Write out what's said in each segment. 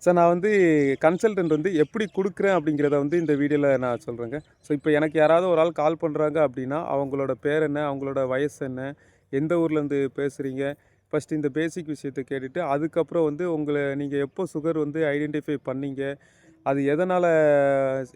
Sir நான் வந்து consultant வந்து எப்படி குடுக்குறேன் அப்படிங்கிறத வந்து இந்த வீடியோவில் நான் சொல்கிறேங்க. ஸோ இப்போ எனக்கு யாராவது ஒரு ஆள் கால் பண்ணுறாங்க அப்படின்னா, அவங்களோட பேர் என்ன? அவங்களோட வயசு என்ன? எந்த ஊர்லேருந்து பேசுகிறீங்க? ஃபஸ்ட்டு இந்த பேசிக் விஷயத்த கேட்டுட்டு, அதுக்கப்புறம் வந்து நீங்க எப்போ சுகர் வந்து ஐடென்டிஃபை பண்ணீங்க? அது எதனால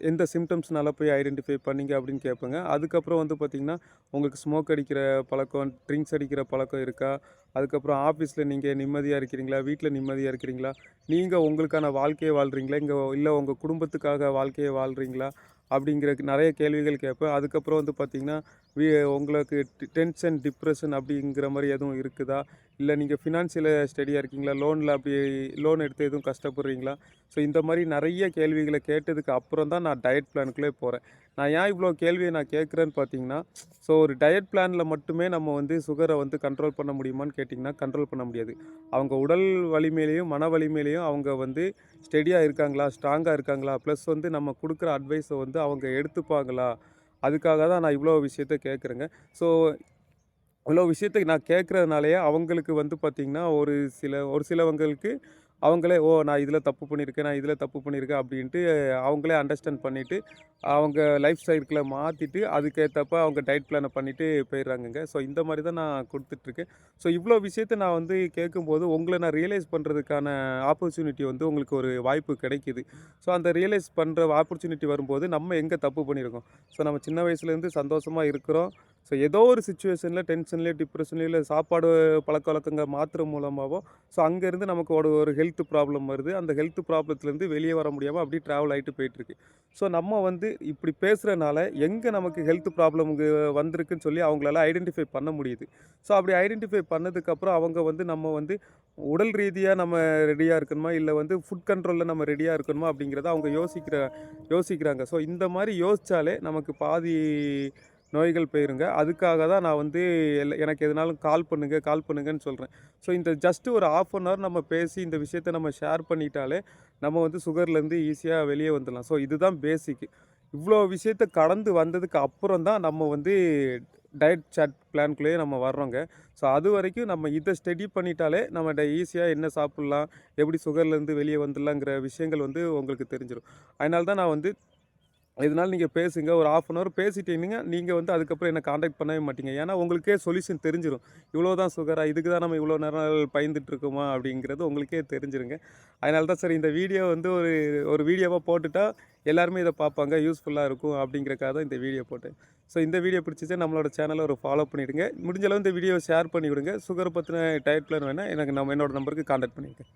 எந்த சிம்ப்டம்ஸ்னால போய் ஐடென்டிஃபை பண்ணீங்க அப்படின்னு கேட்பேங்க. அதுக்கப்புறம் வந்து பார்த்தீங்கன்னா, உங்களுக்கு ஸ்மோக் அடிக்கிற பழக்கம், ட்ரிங்க்ஸ் அடிக்கிற பழக்கம் இருக்கா? அதுக்கப்புறம் ஆஃபீஸில் நீங்க நிம்மதியா இருக்கிறீங்களா? வீட்ல நிம்மதியா இருக்கிறீங்களா? நீங்க உங்களுக்கான வாழ்க்கைய வாழ்றீங்களா? இல்ல உங்க குடும்பத்துக்காக வாழ்க்கைய வாழ்றீங்களா? அப்படிங்கிற நெறைய கேள்விகள் கேட்பேன். அதுக்கப்புறம் வந்து பார்த்தீங்கன்னா, வி உங்களுக்கு டென்ஷன், டிப்ரஷன் அப்படிங்கிற மாரி எதுவும் இருக்குதா? இல்ல நீங்க ஃபினான்ஷியலா ஸ்டடியா இருக்கீங்களா? லோன் எடுத்து எதுவும் கஷ்டப்படுறீங்களா? ஸோ இந்த மாரி நெறைய கேள்விகள கேட்டதுக்கு அப்புறம் தான் நான் டயட் பிளானுக்குள்ளே போறேன். நான் ஏன் இவ்வளோ கேள்விய நான் கேட்குறேன்னு பார்த்தீங்கன்னா, ஸோ ஒரு டயட் பிளான்ல மட்டுமே நம்ம வந்து சுகர வந்து கண்ட்ரோல் பண்ண முடியுமான்னு கேட்டிங்கன்னா, கண்ட்ரோல் பண்ண முடியாது. அவங்க உடல் வலிமையிலயும், மன வலிமையிலயும் அவங்க வந்து ஸ்டெடியா இருக்காங்களா? ஸ்ட்ராங்கா இருக்காங்களா? ப்ளஸ் வந்து நம்ம குடுக்குற அட்வைஸ வந்து அவங்க எடுத்துப்பாங்களா? அதுக்காக தான் நான் இவ்வளோ விஷயத்த கேட்குறேங்க. ஸோ இவ்வளோ விஷயத்த நான் கேட்கறதுனாலயே அவங்களுக்கு வந்து பார்த்தீங்கன்னா, ஒரு சிலவங்களுக்கு அவங்களே, "ஓ! நான் இதில தப்பு பண்ணியிருக்கேன். நான் இதில தப்பு பண்ணியிருக்கேன்." அப்படின்ட்டு அவங்களே அண்டர்ஸ்டாண்ட் பண்ணிட்டு, அவங்க லைஃப் சைக்கிள மாத்திட்டு, அதுக்கேத்தப்ப அவங்க டயட் பிளான பண்ணிட்டு போயிடுறாங்கங்க. ஸோ இந்த மாரி தான் நான் குடுத்துட்டுருக்கேன். ஸோ இவ்வளோ விஷயத்த நான் வந்து கேட்கும்போது, உங்கள நான் ரியலைஸ் பண்றதுக்கான ஆப்பர்ச்சுனிட்டி வந்து உங்களுக்கு ஒரு வாய்ப்பு கிடைக்குது. ஸோ அந்த ரியலைஸ் பண்ற ஆப்பர்ச்சுனிட்டி வரும்போது, நம்ம எங்க தப்பு பண்ணியிருக்கோம்? ஸோ நம்ம சின்ன வயசுலேருந்து சந்தோஷமா இருக்கிறோம். ஸோ ஏதோ ஒரு சிச்சுவேஷன்ல டென்ஷன்லயோ, டிப்ரஷன்லயோ இல்ல சாப்பாடு பழக்கவழக்கங்க மாத்துற மூலமாவோ, ஸோ அங்கேருந்து நமக்கு ஒரு ஹெல்த் ப்ராப்ளம் வருது. அந்த ஹெல்த் ப்ராப்ளத்துலேருந்து வெளிய வர முடியாம அப்படியே ட்ராவல் ஆயிட்டு போயிட்டுருக்கு. ஸோ நம்ம வந்து இப்படி பேசுறனால, எங்க நமக்கு ஹெல்த் ப்ராப்ளம் வந்திருக்குன்னு சொல்லி அவங்களால ஐடென்டிஃபை பண்ண முடியுது. ஸோ அப்படி ஐடென்டிஃபை பண்ணதுக்கப்புறம் அவங்க வந்து நம்ம வந்து உடல் ரீதியா நம்ம ரெடியா இருக்கணுமா? இல்ல வந்து ஃபுட் கண்ட்ரோல்ல நம்ம ரெடியா இருக்கணுமா? அப்படிங்கிறத அவங்க யோசிக்கிறாங்க. ஸோ இந்த மாரி யோசிச்சாலே நமக்கு பாதி நோய்கள் போயிருங்க. அதுக்காக தான் நான் வந்து எனக்கு எதுனாலும் கால் பண்ணுங்கன்னு சொல்றேன். ஸோ இந்த ஜஸ்ட் ஒரு 1/2 அன் ஹவர் நம்ம பேசி இந்த விஷயத்த நம்ம ஷேர் பண்ணிட்டாலே, நம்ம வந்து சுகர்லேருந்து ஈஸியா வெளிய வந்துடலாம். ஸோ இதுதான் பேசிக். இவ்ளோ விஷயத்த கடந்து வந்ததுக்கு அப்புறம் தான் நம்ம வந்து டயட் சார்ட் பிளான்க்குள்ளேயே நம்ம வர்றோங்க. ஸோ அதுவரைக்கும் நம்ம இத ஸ்டடி பண்ணிட்டாலே, நம்ம ஈஸியா என்ன சாப்பிடலாம், எப்படி சுகர்லேருந்து வெளிய வந்துடலாங்கிற விஷயங்கள் வந்து உங்களுக்கு தெரிஞ்சிரும். அதனால தான் நான் வந்து இதனால நீங்க பேசுங்க. ஒரு 1/2 அன் ஹவர் பேசிட்டீங்கன்னா, நீங்க வந்து அதுக்கப்புறம் என்ன கான்டாக்ட் பண்ணவே மாட்டீங்க. ஏன்னா, உங்களுக்கே சொல்யூஷன் தெரிஞ்சிரும். இவ்வளோ தான் சுகரா? இதுக்கு தான் நம்ம இவ்வளோ நேரம் பயந்துட்டு இருக்கோமா? அப்படிங்கிறது உங்களுக்கே தெரிஞ்சிருங்க. அதனால தான் சரி இந்த வீடியோ வந்து ஒரு ஒரு வீடியோவா போட்டுட்டா, எல்லாருமே இத பார்ப்பாங்க. யூஸ்ஃபுல்லா இருக்கும் அப்படிங்கிறக்காக தான் இந்த வீடியோ போட்டேன். ஸோ இந்த வீடியோ பிடிச்சிச்சா நம்மளோட சேனல ஒரு ஃபாலோ பண்ணிடுங்க. முடிஞ்ச அளவு இந்த வீடியோவ ஷேர் பண்ணி விடுங்க. சுகர பத்தின டயட் பிளான் வேணா என்னோட நம்பருக்கு கான்டாக்ட் பண்ணிக்கங்க.